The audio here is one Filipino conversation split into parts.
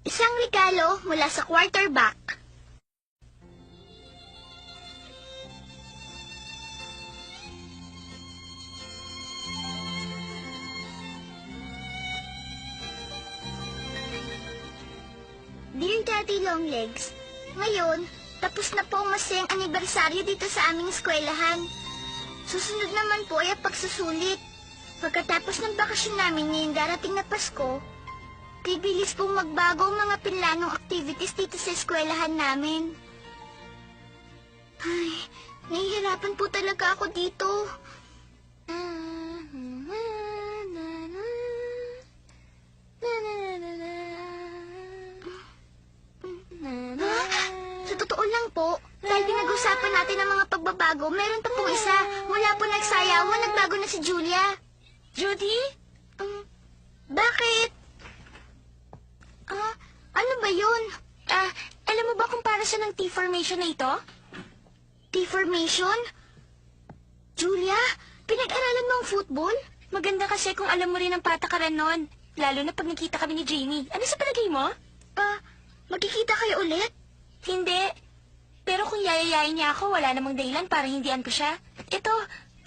Isang regalo mula sa quarterback. Dear Daddy Longlegs, ngayon, tapos na po ang masayang anibersaryo dito sa aming eskwelahan. Susunod naman po ay ang pagsusulit. Pagkatapos ng bakasyon namin ngayong darating na Pasko, bibilis pong magbago ang mga pinlanong activities dito sa eskwelahan namin. Ay, nahihirapan po talaga ako dito. Sa totoo lang po, dahil pinag-usapan natin ang mga pagbabago, meron pa pong isa. Mula po nagsayawan, nagbago na si Julia. Judy? Bakit? Ano ba yun? Alam mo ba kung para siya ng T-formation na ito? T-formation? Julia, pinag-aralan mo ang football? Maganda kasi kung alam mo rin ang patakaran nun. Lalo na pag nakita kami ni Jamie. Ano sa palagay mo? Magkikita kayo ulit? Hindi. Pero kung yayayain niya ako, wala namang dahilan para hindian ko siya. Ito,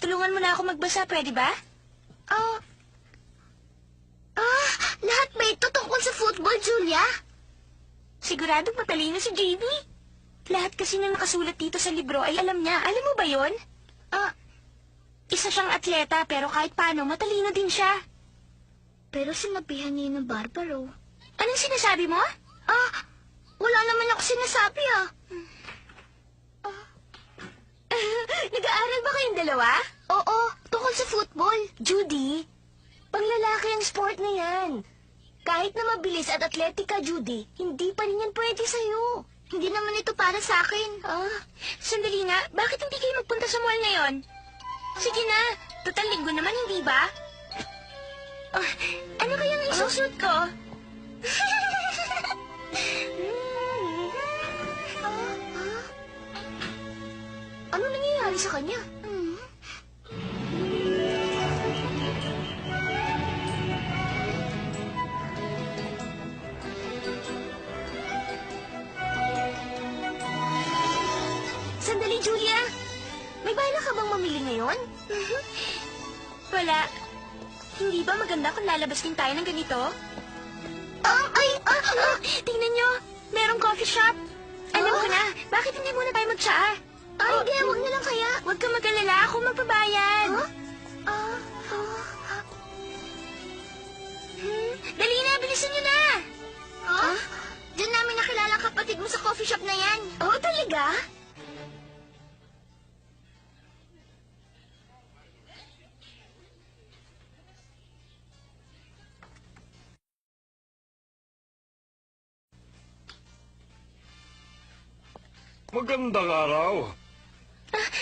tulungan mo na ako magbasa, pwede ba? Lahat ba ito tungkol sa football, Julia? Siguradong matalino si Jamie. Lahat kasi na nakasulat dito sa libro ay alam niya. Alam mo ba yon? Isa siyang atleta pero kahit paano matalino din siya. Pero sinabihan niya ng barbaro. Anong sinasabi mo? Wala naman ako sinasabi, Nag-aaral ba kayong dalawa? Oo, tungkol sa football. Judy, panglalaki ang sport na yan. Kahit na mabilis at atletika, Judy, hindi pa rin yan pwede sa'yo. Hindi naman ito para sa akin. Sandali nga, bakit hindi kayo magpunta sa mall ngayon? Sige na, total linggo naman, hindi ba? Ano kayang isusuot ko? Ano nangyayari sa kanya? Sandali, Julia. May bala ka bang mamili ngayon? Wala. Hindi ba maganda kung lalabas din tayo ng ganito? Tingnan nyo, merong coffee shop. Alam ko na, bakit hindi muna tayo mag-tsaa? Hindi, wag na lang kaya. Huwag ka mag-alala, ako magpabayad. Dali na, bilisan nyo na. Diyan namin nakilala ang kapatid mo sa coffee shop na yan. Talaga? Magandang araw.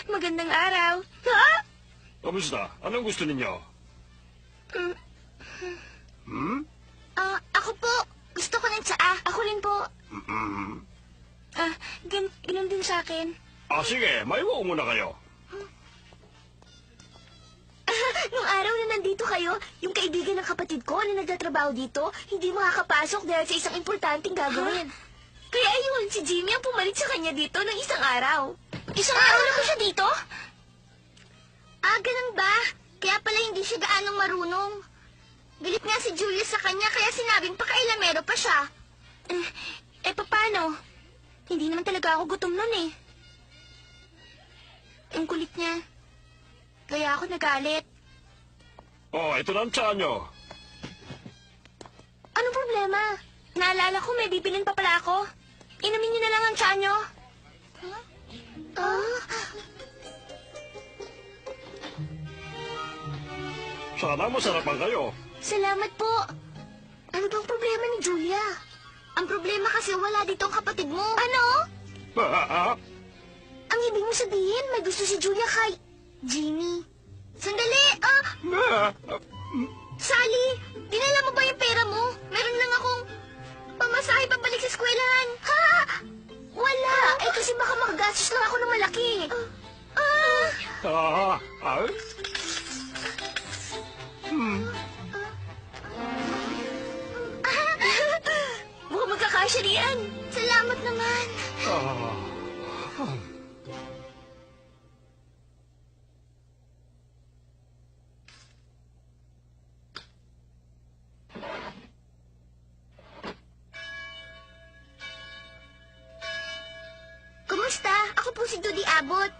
Magandang araw. Kamusta? Anong gusto ninyo? Ako po. Gusto ko ng tsaa. Ako rin po. Ganun din sa akin. Sige, maiwan muna kayo. Nung araw na nandito kayo, yung kaibigan ng kapatid ko na nagtatrabaho dito, hindi makakapasok dahil sa isang importanteng gagawin. Kaya ayun, si Jimmy ang pumalit sa kanya dito ng isang araw. Isang araw na ba siya dito? Ganun ba? Kaya pala hindi siya gaanong marunong. Galit nga si Julia sa kanya kaya sinabing pakailamero pa siya. Paano? Hindi naman talaga ako gutom nun eh. Ang kulit niya. Kaya ako nagalit. Ito na ang tsaa nyo. Anong problema? Naalala ko may bibilin pa pala ako. Inumin niyo na lang ang tsaa nyo. Sana masarapan kayo. Salamat po. Ano bang problema ni Julia? Ang problema kasi wala dito ang kapatid mo. Ano? Ang ibig mo sabihin, may gusto si Julia kay Jimmy. Sandali! Sally, dinala mo ba yung pera mo? Meron lang akong pamasahe pabalik sa eskwelahan. Wala. Kasi baka makagastos lang ako ng malaki. Mukhang grocery yan. Salamat naman. Ah. Kumusta? Ako po si Judy Abbott.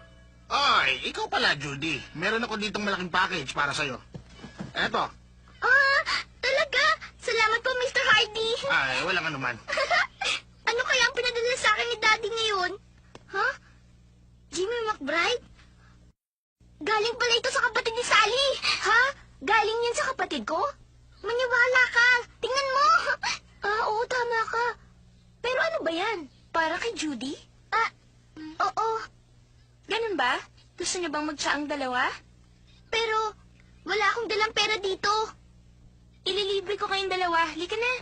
Ay, ikaw pala, Judy. Meron ako ditong malaking package para sa'yo. Eto. Ah, talaga? Salamat po, Mr. Hardy. Ay, walang anuman. Ano kaya ang pinadala sa akin ni Daddy ngayon? Ha? Jimmy McBride? Galing pala ito sa kapatid ni Sally. Ha? Galing yan sa kapatid ko? Maniwala ka. Tingnan mo. Oo, tama ka. Pero ano ba yan? Para kay Judy? Oo. Ganun ba? Gusto niyo bang magtsaang dalawa? Pero, wala akong dalang pera dito. Ililibre ko kayong dalawa. Lika na.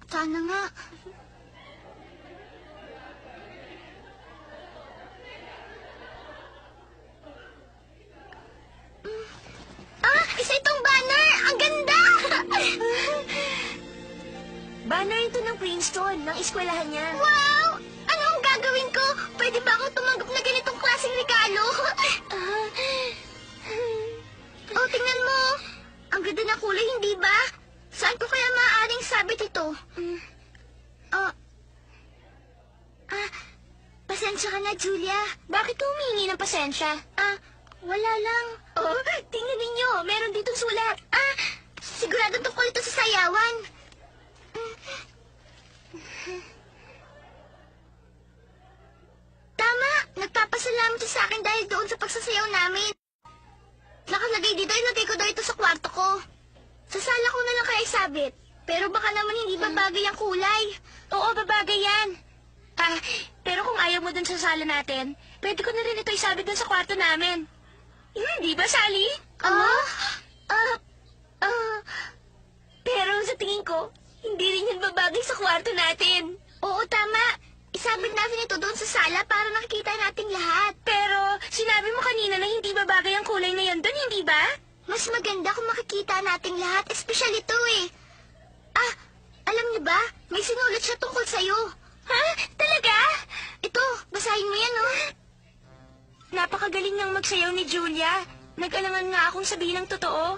Sana nga. Isa itong banner! Ang ganda! Banner ito ng Princeton, ng eskwelahan niya. Wow! Ano ang gagawin ko? Pwede ba akong tumanggap na ganitong klaseng regalo? Oh, tingnan mo. Ang ganda na kulay, hindi ba? Saan ko kaya maaaring sabit ito? Pasensya ka na, Julia. Bakit ka humingi ng pasensya? Wala lang. Oh, tingnan ninyo. Meron ditong sulat. Sigurado tungkol ito sa sayawan. Tama! Nagpapasalamat siya sa akin dahil doon sa pagsasayaw namin. Nakalagay dito, ilagay ko daw ito sa kwarto ko. Sa sala ko na lang kaya isabit. Pero baka naman hindi babagay ang kulay. Oo, babagay yan. Pero kung ayaw mo dun sa sala natin, pwede ko na rin ito isabit dun sa kwarto namin. Hindi ba, Sally? Pero sa tingin ko, hindi rin yan babagay sa kwarto natin. Oo, tama. Isabit natin ito doon sa sala para nakikita nating lahat. Pero sinabi mo kanina na hindi babagay ang kulay na yan dun, hindi ba? Mas maganda kung makikita nating lahat, espesyal ito eh. Alam niyo ba? May sinulat siya tungkol sa'yo. Ha? Talaga? Ito, basahin mo yan, oh. Napakagaling ng magsayaw ni Julia. Nag-alangan nga akong sabihin ng totoo.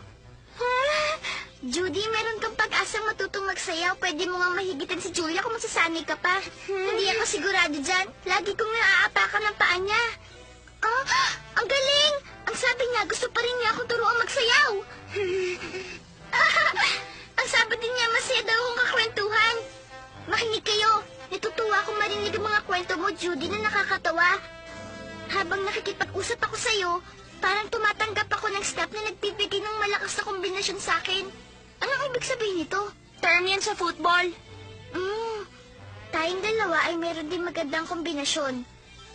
Judy, meron kang pag-asang matutong magsayaw. Pwede mo nga mahigitan si Julia kung masasanay ka pa. Hindi ako sigurado dyan. Lagi kong naaapakan ng paa niya. Ang galing! Ang sabi niya, gusto pa rin niya akong turuan magsayaw. Ang sabi din niya, masaya daw akong kakwentuhan. Makinig kayo. Natutuwa akong marinig ang mga kwento mo, Judy, na nakakatawa. Habang nakikipag-usap ako sa'yo, parang tumatanggap ako ng step na nagbibigay ng malakas na kombinasyon sa akin. Anong ibig sabihin nito? Term yan sa football. Tayong dalawa ay meron din magandang kombinasyon.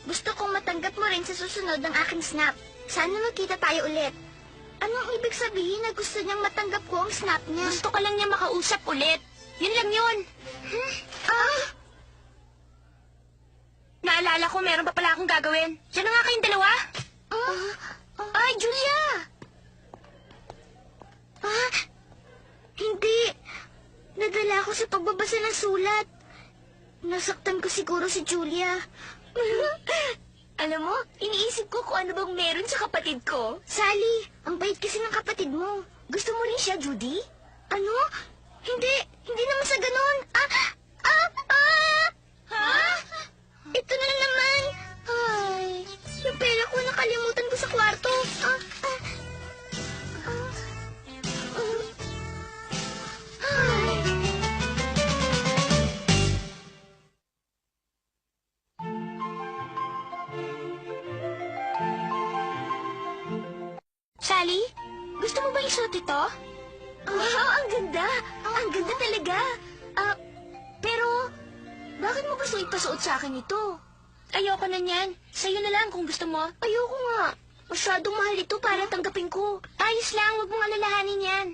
Gusto kong matanggap mo rin sa susunod ng aking snap. Sana magkita tayo ulit. Anong ibig sabihin na gusto niyang matanggap ko ang snap niya? Gusto ka lang niya makausap ulit. Yun lang yun. Naalala ko, meron pa pala akong gagawin. Diyan na nga kayong dalawa. Ay, Julia! Hindi. Nadala ako sa pagbabasa ng sulat. Nasaktan ko siguro si Julia. Alam mo, iniisip ko kung ano bang meron sa kapatid ko. Sally, ang bait kasi ng kapatid mo. Gusto mo rin siya, Judy? Ano? Hindi. Hindi naman sa ganun. Ito na naman. Ay, yung pera ko nakalimutan ko sa kwarto. Sally, gusto mo ba isuot ito? Wow, ang ganda. Ang ganda talaga. Pero, bakit mo gusto ipasuot sa akin ito? Ayoko na niyan. Sa'yo na lang kung gusto mo. Ayoko nga. Masyadong mahal ito para tanggapin ko. Ayos lang, huwag mong alalahanin yan.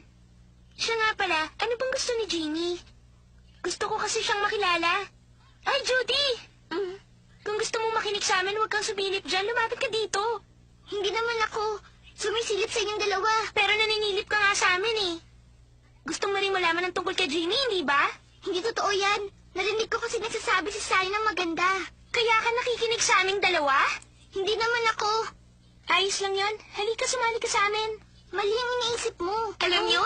Siya nga pala, ano bang gusto ni Jeannie? Gusto ko kasi siyang makilala. Ay, Judy! Kung gusto mong makinig sa amin, huwag kang sumilip dyan. Lumapit ka dito. Hindi naman ako. Sumisilip sa inyong dalawa. Pero naninilip ka nga sa amin eh. Gusto mo rin malaman ng tungkol kay Jeannie, hindi ba? Hindi totoo yan. Narinig ko kasi nagsasabi si Sally ng maganda. Kaya ka nakikinig sa aming dalawa? Hindi naman ako. Ayos lang yan. Halika, sumali ka sa amin. Mali ang iniisip mo. Alam niyo,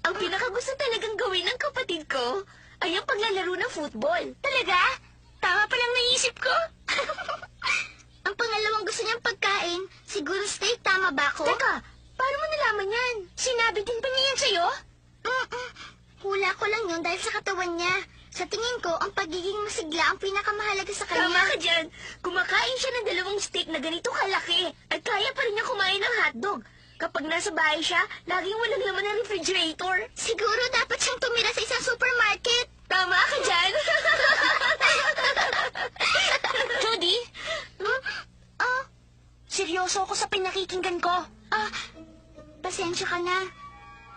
ang pinakagusto talagang gawin ng kapatid ko ay ang paglalaro ng football. Talaga? Tama pa lang naisip ko. Ang pangalawang gusto niyang pagkain, siguro steak, tama ba ako? Teka, paano mo nalaman yan? Sinabi din ba niya yan sa'yo? Hula ko lang yun dahil sa katawan niya. Sa tingin ko, ang pagiging masigla ang pinakamahalaga sa kanya. Tama ka dyan. Kumakain siya ng 2 steak na ganito kalaki at kaya pa rin niya kumain ng hotdog. Kapag nasa bahay siya, laging walang laman ng refrigerator. Siguro dapat siyang tumira sa isang supermarket. Tama ka dyan. Judy? Seryoso ako sa pinakikinggan ko. Pasensya ka na.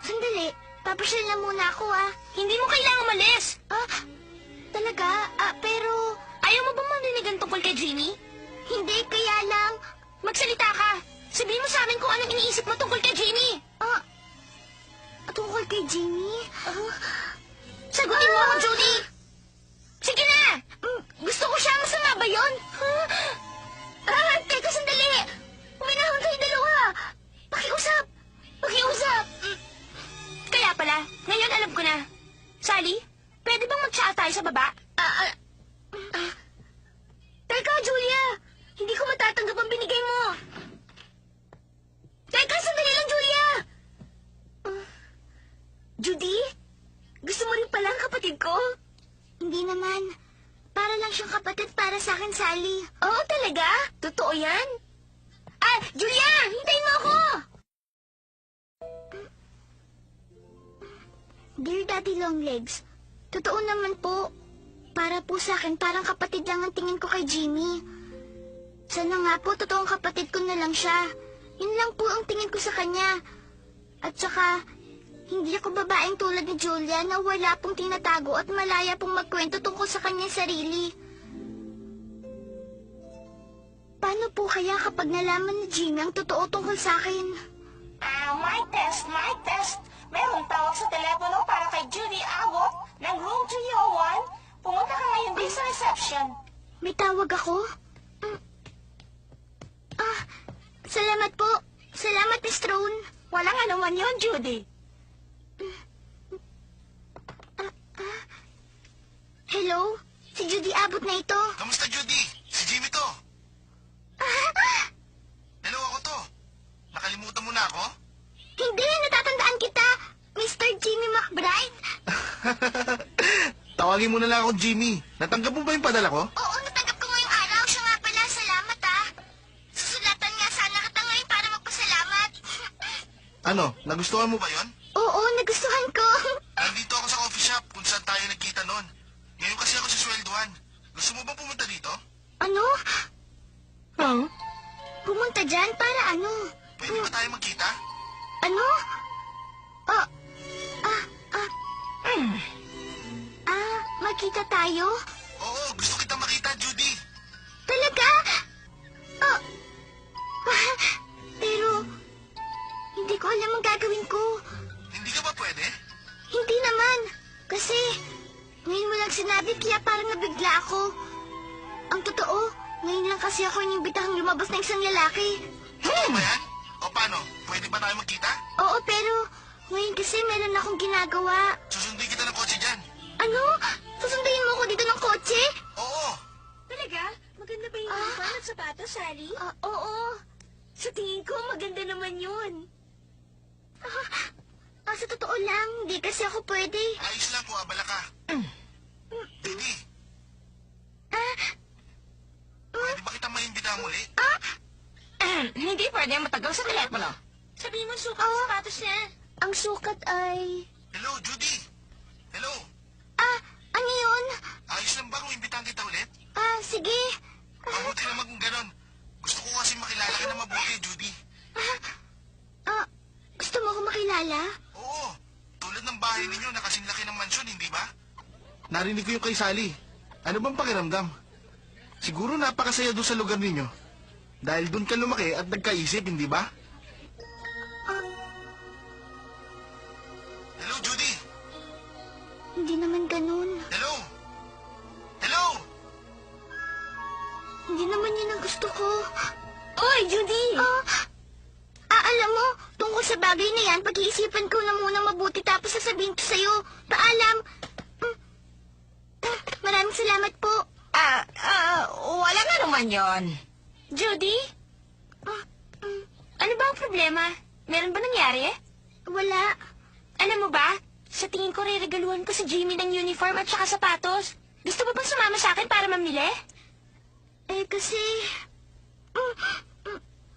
Sandali, papasyal na muna ako Hindi mo kailangang umalis. Talaga? Pero... Ayaw mo bang maninigan tungkol kay Jimmy? Hindi, kaya lang... Magsalita ka. Sabihin mo sa amin kung anong iniisip mo tungkol kay Jimmy. Tungkol kay Jimmy? Sagutin mo ako, Judy. Sige na. Gusto ko siya. Masama ba yun? Teka, sandali. Uminahon kayo dalawa. Pakiusap. Kaya pala, ngayon alam ko na. Sally, pwede bang mag-chat tayo sa baba? Teka, Julia. Hindi ko matatanggap ang binigay mo. Teka, sandali lang, Julia. Judy? Gusto mo rin pala ang kapatid ko? Hindi naman. Para lang siyang kapatid para sa akin, Sally. Oo, talaga? Totoo yan? Julia! Hintayin mo ako! Dear Daddy Longlegs, totoo naman po. Para po sa akin, parang kapatid lang ang tingin ko kay Jimmy. Sana nga po, totoong kapatid ko na lang siya. Yun lang po ang tingin ko sa kanya. At saka, hindi ako babaeng tulad ni Julia na wala pong tinatago at malaya pong magkwento tungkol sa kanyang sarili. Paano po kaya kapag nalaman ni Jimmy ang totoo tungkol sa akin? Mic test. Merong tawag sa telepono para kay Judy Abbott ng room 301. Pumunta ka ngayon din sa reception. May tawag ako? Salamat po. Salamat, Miss Throne. Walang anuman yun, Judy. Hello? Si Judy Abbott na ito. Kamusta, Judy? Si Jimmy to. Hello, ako to. Nakalimutan mo na ako? Hindi, natatandaan kita. Mr. Jimmy McBride. Tawagin mo na lang ako Jimmy. Natanggap mo ba yung padala ko? Oo, natanggap ko ngayong araw. Siya nga pala, salamat Susulatan nga sana kita ngayon para magpasalamat. Ano, nagustuhan mo ba yon? Oo, nagustuhan ko. Nandito ako sa coffee shop kung saan tayo nagkita noon. Ngayon kasi ako sisweldohan. Gusto mo ba pumunta dito? Ano? Pumunta dyan para ano? Pwede ba tayo magkita? Ano? Magkita tayo? Oo, gusto kita makita, Judy. Talaga? Pero, hindi ko alam ang gagawin ko. Hindi ka ba pwede? Hindi naman. Kasi, ngayon mo lang sinabi kaya parang nabigla ako. Ang totoo, ngayon lang kasi ako inimbitahang lumabas ng isang lalaki. Totoo ba yan? O paano? Pwede ba tayo magkita? Oo, pero ngayon kasi meron akong ginagawa. Susunduin kita ng kotse dyan. Ano? Susunduin mo ko dito ng kotse? Oo. Talaga? Maganda ba yung uniform at sapatos, Sally? Oo. Sa tingin ko, maganda naman yun. Sa totoo lang, hindi kasi ako pwede. Ayos lang kung abala ka. Judy, pwede ba kita maimbita muli? Hindi pwede matagal sa telepono. Sabihin mo sukat ang sapatos niya. Ang sukat ay... Hello, Judy. Hello. Ano yun? Ayos lang ba kung imbitahan kita ulit? Sige. Mabuti naman kung ganon. Gusto ko kasi makilala ka na mabuti, Judy. Gusto mo ako makilala? Oo. Tulad ng bahay ninyo na kasing laki ng mansyon, hindi ba? Narinig ko yung kay Sally. Ano bang pakiramdam? Siguro napakasaya doon sa lugar ninyo. Dahil doon ka lumaki at nagkaisip, hindi ba? Hello, Judy. Hindi naman ganun. Hello. Hindi naman yun ang gusto ko. Oy, Judy! Alam mo, tungkol sa bagay na yan, pag-iisipan ko na muna mabuti tapos sasabihin ko sa'yo. Paalam. Maraming salamat po. Wala nga naman yon. Judy? Ano ba ang problema? Meron ba nangyari? Wala. Alam mo ba, sa tingin ko reregaluhan ko si Jimmy ng uniform at saka sapatos. Gusto mo bang sumama sa akin para mamili? Kasi...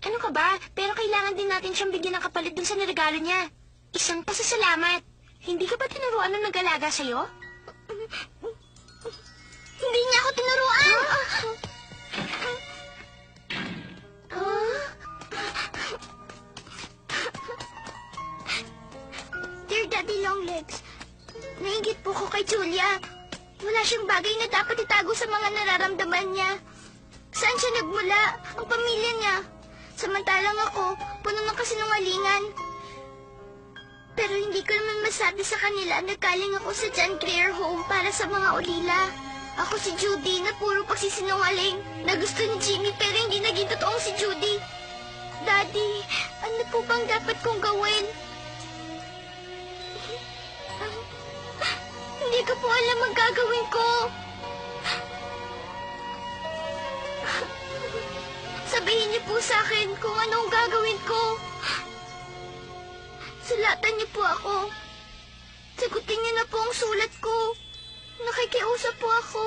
Ano ka ba? Pero kailangan din natin siyang bigyan ng kapalit dun sa niregalo niya. Isang pasasalamat. Hindi ka ba tinuruan ng nag-alaga sa'yo? Hindi niya ako tinuruan. Dear Daddy Longlegs, nainggit po ko kay Julia. Wala siyang bagay na dapat itago sa mga nararamdaman niya. Saan siya nagmula? Ang pamilya niya. Samantalang ako, puno ng kasinungalingan. Pero hindi ko naman masabi sa kanila na galing ako sa John Grier Home para sa mga ulila. Ako si Judy na puro pagsisinungaling na gusto ni Jimmy pero hindi naging totoong si Judy. Daddy, ano po bang dapat kong gawin? Hindi ko po alam ang gagawin ko. Sabihin niyo po sa akin kung anong gagawin ko. Sulatan niyo po ako. Sagutin niyo na po ang sulat ko. Nakikiusap po ako.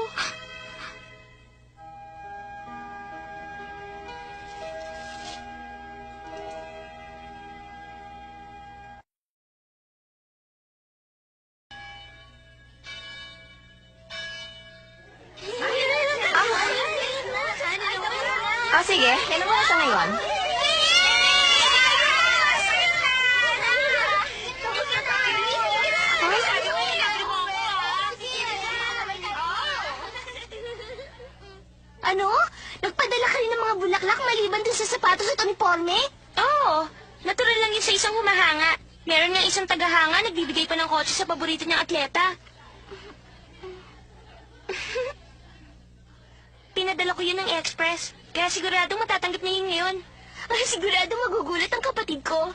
Sige. Kailan mo na sa ngayon? Ano? Nagpadala ka rin ng mga bulaklak maliban dun sa sapatos at uniforme? Oo. Natural lang yun sa isang humahanga. Meron nga isang tagahanga, nagbibigay pa ng kotse sa paborito niyang atleta. Pinadala ko yun ng express. Kaya siguradong matatanggap niya yun ngayon. Ay, siguradong magugulat ang kapatid ko.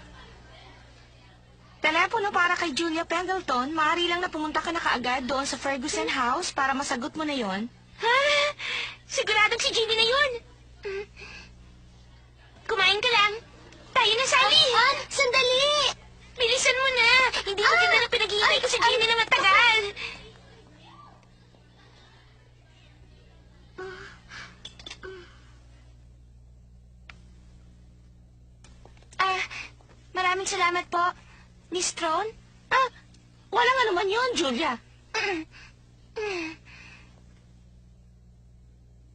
Telepono para kay Julia Pendleton. Maaari lang na pumunta ka na kaagad doon sa Ferguson House para masagot mo na yon. Ha? Siguradong si Jimmy na yun. Kumain ka lang. Tayo na, Sally. Sandali! Bilisan mo na. Hindi ko ganda na pinaghihintay ko si Jimmy na matagal. Maraming salamat po, Miss Tron. Wala nga naman yun, Julia.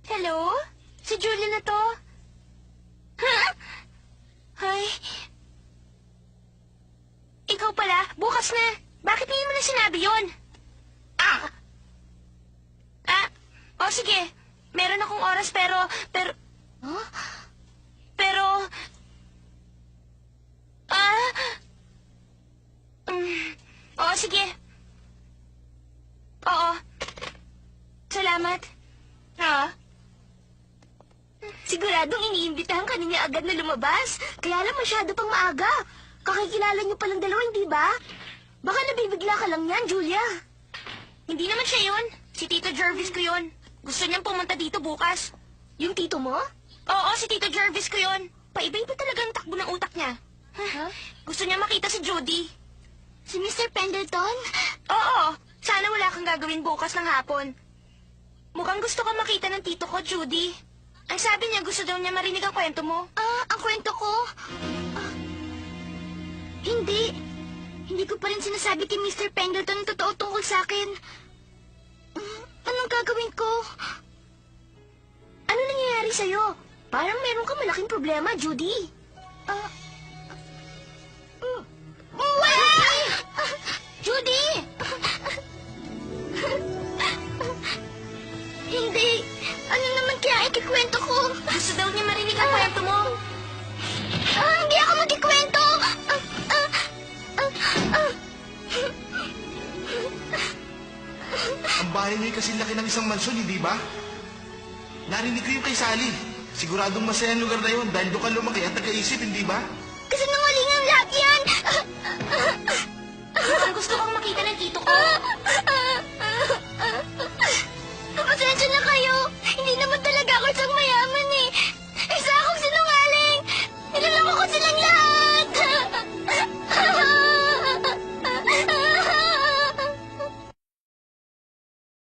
Hello? Si Julia na to? Ay. Ikaw pala, bukas na. Bakit hindi mo na sinabi yun? O sige. Meron akong oras pero... Oo, sige. Oo. Salamat. Siguradong iniimbitahan ka niya agad na lumabas. Kaya lang masyado pang maaga. Kakikilala niyo palang dalawa, hindi ba? Baka nabibigla ka lang yan, Julia. Hindi naman siya yun. Si Tito Jervis ko yun. Gusto niyang pumunta dito bukas. Yung tito mo? Oo, si Tito Jervis ko yun. Paiba-iba talagang takbo ng utak niya. Gusto niya makita si Judy. Si Mr. Pendleton? Oo, sana wala kang gagawin bukas ng hapon. Mukhang gusto kang makita ng tito ko, Judy. Ang sabi niya, gusto daw niya marinig ang kwento mo. Ang kwento ko? Hindi. Hindi ko pa rin sinasabi kay Mr. Pendleton ang totoo tungkol sa akin. Anong gagawin ko? Ano nangyayari sa'yo? Parang meron ka malaking problema, Judy. Judy! Hindi. Ano naman kaya ikikwento ko? Gusto daw niya marinig ang kwento mo. Hindi ako magkikwento! Ang bahay niyo ay kasing laki ng isang mansyon, hindi ba? Narinig ko yung kay Sally. Siguradong masaya ang lugar na yun dahil doon ka lumaki at nag-iisip, hindi ba? Kasinungaling ang lahat yan! Ang gusto kong makita ng tito ko.